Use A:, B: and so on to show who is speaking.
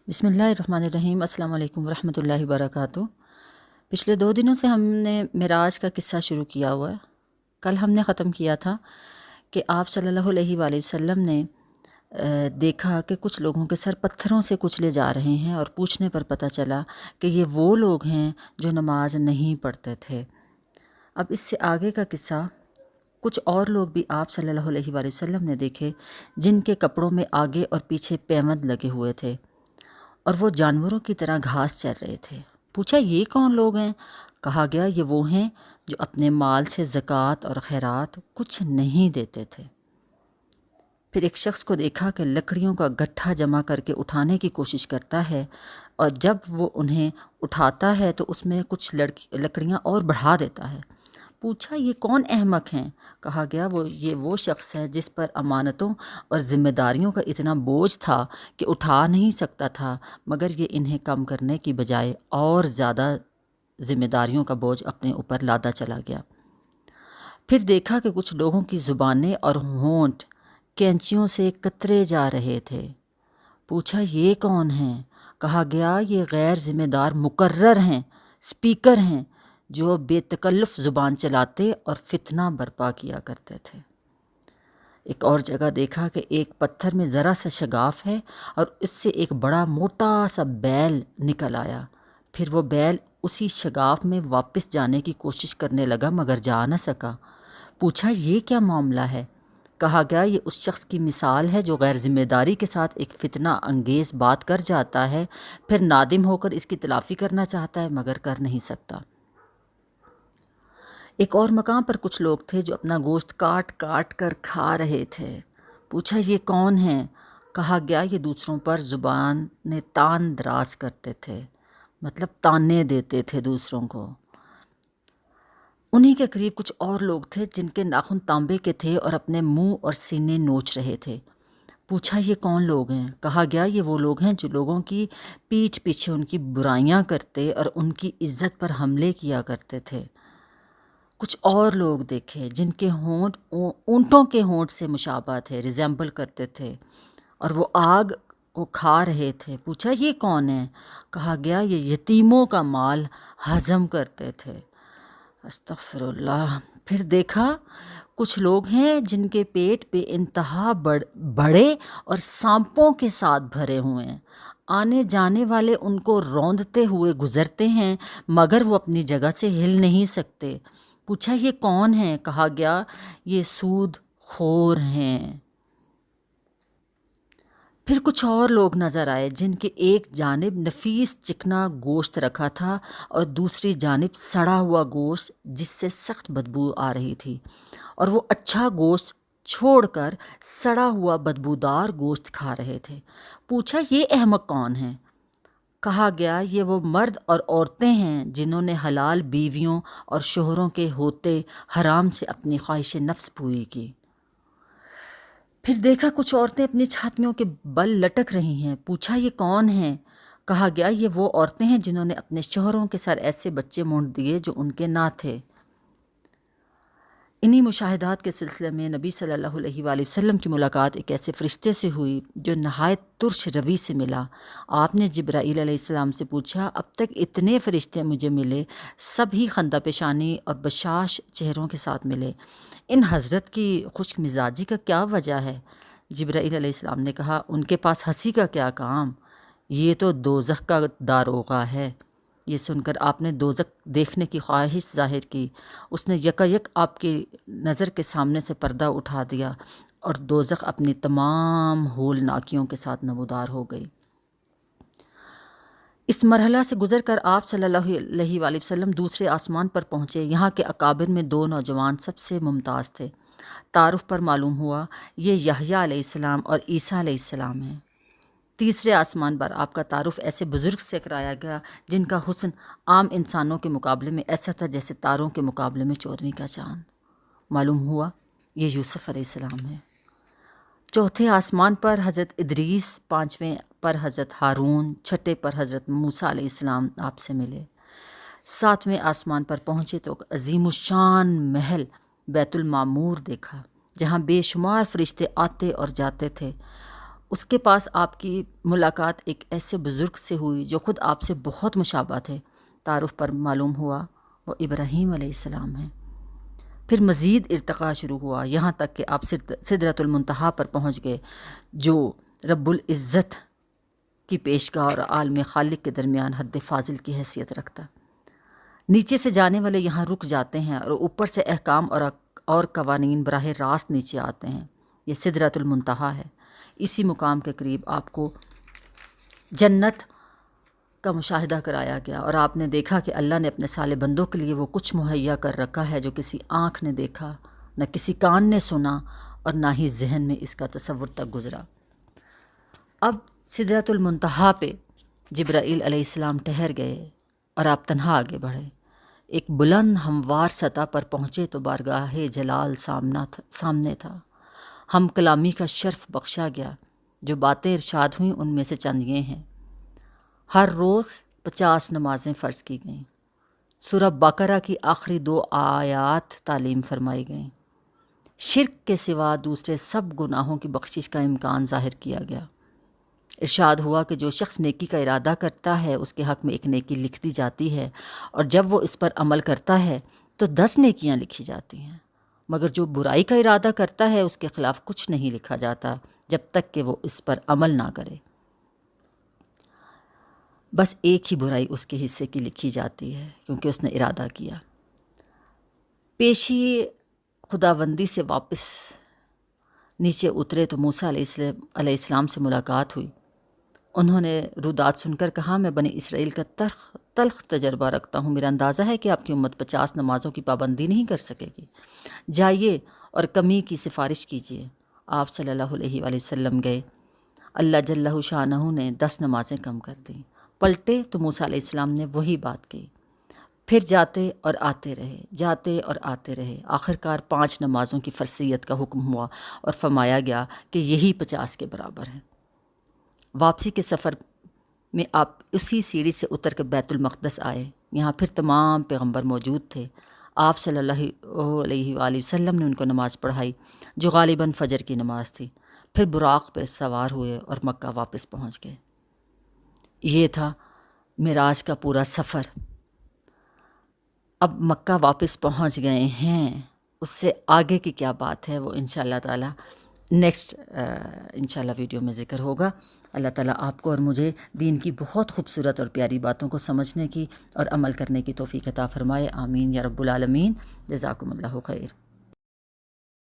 A: بسم اللہ الرحمن الرحیم۔ السلام علیکم ورحمۃ اللہ وبرکاتہ۔ پچھلے 2 دنوں سے ہم نے معراج کا قصہ شروع کیا ہوا ہے۔ کل ہم نے ختم کیا تھا کہ آپ صلی اللہ علیہ وآلہ وسلم نے دیکھا کہ کچھ لوگوں کے سر پتھروں سے کچلے جا رہے ہیں، اور پوچھنے پر پتہ چلا کہ یہ وہ لوگ ہیں جو نماز نہیں پڑھتے تھے۔ اب اس سے آگے کا قصہ، کچھ اور لوگ بھی آپ صلی اللہ علیہ وآلہ وسلم نے دیکھے جن کے کپڑوں میں آگے اور پیچھے پیوند لگے ہوئے تھے، اور وہ جانوروں کی طرح گھاس چر رہے تھے۔ پوچھا یہ کون لوگ ہیں؟ کہا گیا یہ وہ ہیں جو اپنے مال سے زکوٰۃ اور خیرات کچھ نہیں دیتے تھے۔ پھر ایک شخص کو دیکھا کہ لکڑیوں کا گٹھا جمع کر کے اٹھانے کی کوشش کرتا ہے، اور جب وہ انہیں اٹھاتا ہے تو اس میں کچھ لکڑیاں اور بڑھا دیتا ہے۔ پوچھا یہ کون احمق ہیں؟ کہا گیا یہ وہ شخص ہے جس پر امانتوں اور ذمہ داریوں کا اتنا بوجھ تھا کہ اٹھا نہیں سکتا تھا، مگر یہ انہیں کم کرنے کی بجائے اور زیادہ ذمہ داریوں کا بوجھ اپنے اوپر لادا چلا گیا۔ پھر دیکھا کہ کچھ لوگوں کی زبانیں اور ہونٹ کینچیوں سے کترے جا رہے تھے۔ پوچھا یہ کون ہیں؟ کہا گیا یہ غیر ذمہ دار مقرر ہیں، اسپیکر ہیں، جو بے تکلف زبان چلاتے اور فتنہ برپا کیا کرتے تھے۔ ایک اور جگہ دیکھا کہ ایک پتھر میں ذرا سا شگاف ہے، اور اس سے ایک بڑا موٹا سا بیل نکل آیا۔ پھر وہ بیل اسی شگاف میں واپس جانے کی کوشش کرنے لگا، مگر جا نہ سکا۔ پوچھا یہ کیا معاملہ ہے؟ کہا گیا یہ اس شخص کی مثال ہے جو غیر ذمہ داری کے ساتھ ایک فتنہ انگیز بات کر جاتا ہے، پھر نادم ہو کر اس کی تلافی کرنا چاہتا ہے، مگر کر نہیں سکتا۔ ایک اور مقام پر کچھ لوگ تھے جو اپنا گوشت کاٹ کاٹ کر کھا رہے تھے۔ پوچھا یہ کون ہیں؟ کہا گیا یہ دوسروں پر زبان تان دراز کرتے تھے، مطلب تانے دیتے تھے دوسروں کو۔ انہی کے قریب کچھ اور لوگ تھے جن کے ناخن تانبے کے تھے اور اپنے منہ اور سینے نوچ رہے تھے۔ پوچھا یہ کون لوگ ہیں؟ کہا گیا یہ وہ لوگ ہیں جو لوگوں کی پیٹھ پیچھے ان کی برائیاں کرتے اور ان کی عزت پر حملے کیا کرتے تھے۔ کچھ اور لوگ دیکھے جن کے ہونٹ اونٹوں کے ہونٹ سے مشابہ تھے، ریزیمبل کرتے تھے، اور وہ آگ کو کھا رہے تھے۔ پوچھا یہ کون ہیں؟ کہا گیا یہ یتیموں کا مال ہضم کرتے تھے۔ استغفر اللہ۔ پھر دیکھا کچھ لوگ ہیں جن کے پیٹ بے انتہا بڑے اور سانپوں کے ساتھ بھرے ہوئے ہیں، آنے جانے والے ان کو روندتے ہوئے گزرتے ہیں، مگر وہ اپنی جگہ سے ہل نہیں سکتے۔ پوچھا یہ کون ہیں؟ کہا گیا یہ سود خور ہیں۔ پھر کچھ اور لوگ نظر آئے جن کے ایک جانب نفیس چکنا گوشت رکھا تھا اور دوسری جانب سڑا ہوا گوشت جس سے سخت بدبو آ رہی تھی، اور وہ اچھا گوشت چھوڑ کر سڑا ہوا بدبودار گوشت کھا رہے تھے۔ پوچھا یہ احمق کون ہیں؟ کہا گیا یہ وہ مرد اور عورتیں ہیں جنہوں نے حلال بیویوں اور شوہروں کے ہوتے حرام سے اپنی خواہش نفس پوری کی۔ پھر دیکھا کچھ عورتیں اپنی چھاتیوں کے بل لٹک رہی ہیں۔ پوچھا یہ کون ہیں؟ کہا گیا یہ وہ عورتیں ہیں جنہوں نے اپنے شوہروں کے سر ایسے بچے مونڈ دیے جو ان کے نہ تھے۔ انہی مشاہدات کے سلسلے میں نبی صلی اللہ علیہ وآلہ وسلم کی ملاقات ایک ایسے فرشتے سے ہوئی جو نہایت ترش روی سے ملا۔ آپ نے جبرائیل علیہ السلام سے پوچھا اب تک اتنے فرشتے مجھے ملے، سب ہی خندہ پیشانی اور بشاش چہروں کے ساتھ ملے، ان حضرت کی خشک مزاجی کا کیا وجہ ہے؟ جبرائیل علیہ السلام نے کہا ان کے پاس ہنسی کا کیا کام، یہ تو دوزخ کا داروغہ ہے۔ یہ سن کر آپ نے دوزخ دیکھنے کی خواہش ظاہر کی۔ اس نے یکایک آپ کی نظر کے سامنے سے پردہ اٹھا دیا، اور دوزخ اپنی تمام ہولناکیوں کے ساتھ نمودار ہو گئی۔ اس مرحلہ سے گزر کر آپ صلی اللہ علیہ وآلہ وسلم دوسرے آسمان پر پہنچے۔ یہاں کے اکابر میں 2 نوجوان سب سے ممتاز تھے۔ تعارف پر معلوم ہوا یہ یحییٰ علیہ السلام اور عیسیٰ علیہ السلام ہیں۔ تیسرے آسمان پر آپ کا تعارف ایسے بزرگ سے کرایا گیا جن کا حسن عام انسانوں کے مقابلے میں ایسا تھا جیسے تاروں کے مقابلے میں 14ویں کا چاند۔ معلوم ہوا یہ یوسف علیہ السلام ہے۔ چوتھے آسمان پر حضرت ادریس، 5ویں پر حضرت ہارون، 6 پر حضرت موسیٰ علیہ السلام آپ سے ملے۔ 7ویں آسمان پر پہنچے تو عظیم الشان محل بیت المعمور دیکھا جہاں بے شمار فرشتے آتے اور جاتے تھے۔ اس کے پاس آپ کی ملاقات ایک ایسے بزرگ سے ہوئی جو خود آپ سے بہت مشابہ تھے۔ تعارف پر معلوم ہوا وہ ابراہیم علیہ السلام ہیں۔ پھر مزید ارتقاء شروع ہوا، یہاں تک کہ آپ سدرۃ المنتہا پر پہنچ گئے، جو رب العزت کی پیشگاہ اور عالم خالق کے درمیان حد فاضل کی حیثیت رکھتا۔ نیچے سے جانے والے یہاں رک جاتے ہیں اور اوپر سے احکام اور قوانین براہ راست نیچے آتے ہیں۔ یہ سدرۃ المنتہا ہے۔ اسی مقام کے قریب آپ کو جنت کا مشاہدہ کرایا گیا اور آپ نے دیکھا کہ اللہ نے اپنے صالح بندوں کے لیے وہ کچھ مہیا کر رکھا ہے جو کسی آنکھ نے دیکھا، نہ کسی کان نے سنا، اور نہ ہی ذہن میں اس کا تصور تک گزرا۔ اب سدرۃ المنتہا پہ جبرائیل علیہ السلام ٹھہر گئے اور آپ تنہا آگے بڑھے۔ ایک بلند ہموار سطح پر پہنچے تو بارگاہ جلال سامنے تھا۔ ہم کلامی کا شرف بخشا گیا۔ جو باتیں ارشاد ہوئیں ان میں سے چند یہ ہیں۔ ہر روز 50 نمازیں فرض کی گئیں۔ سورہ بقرہ کی آخری 2 آیات تعلیم فرمائی گئیں۔ شرک کے سوا دوسرے سب گناہوں کی بخشش کا امکان ظاہر کیا گیا۔ ارشاد ہوا کہ جو شخص نیکی کا ارادہ کرتا ہے اس کے حق میں ایک نیکی لکھ دی جاتی ہے، اور جب وہ اس پر عمل کرتا ہے تو 10 نیکیاں لکھی جاتی ہیں، مگر جو برائی کا ارادہ کرتا ہے اس کے خلاف کچھ نہیں لکھا جاتا جب تک کہ وہ اس پر عمل نہ کرے۔ بس ایک ہی برائی اس کے حصے کی لکھی جاتی ہے کیونکہ اس نے ارادہ کیا۔ پیشی خداوندی سے واپس نیچے اترے تو موسیٰ علیہ السلام سے ملاقات ہوئی۔ انہوں نے رودات سن کر کہا، میں بنی اسرائیل کا تلخ تجربہ رکھتا ہوں، میرا اندازہ ہے کہ آپ کی امت 50 نمازوں کی پابندی نہیں کر سکے گی۔ جائیے اور کمی کی سفارش کیجیے۔ آپ صلی اللہ علیہ وآلہ وسلم گئے۔ اللہ جل شانہ نے 10 نمازیں کم کر دیں۔ پلٹے تو موسیٰ علیہ السلام نے وہی بات کہی۔ پھر جاتے اور آتے رہے۔ آخرکار 5 نمازوں کی فرضیت کا حکم ہوا اور فرمایا گیا کہ یہی 50 کے برابر ہے۔ واپسی کے سفر میں آپ اسی سیڑھی سے اتر کے بیت المقدس آئے۔ یہاں پھر تمام پیغمبر موجود تھے۔ آپ صلی اللہ علیہ وآلہ وسلم نے ان کو نماز پڑھائی جو غالباً فجر کی نماز تھی۔ پھر براق پہ سوار ہوئے اور مکہ واپس پہنچ گئے۔ یہ تھا معراج کا پورا سفر۔ اب مکہ واپس پہنچ گئے ہیں، اس سے آگے کی کیا بات ہے وہ انشاءاللہ تعالی نیکسٹ انشاءاللہ ویڈیو میں ذکر ہوگا۔ اللہ تعالیٰ آپ کو اور مجھے دین کی بہت خوبصورت اور پیاری باتوں کو سمجھنے کی اور عمل کرنے کی توفیق عطا فرمائے۔ آمین یا رب العالمین۔ جزاکم اللہ خیر۔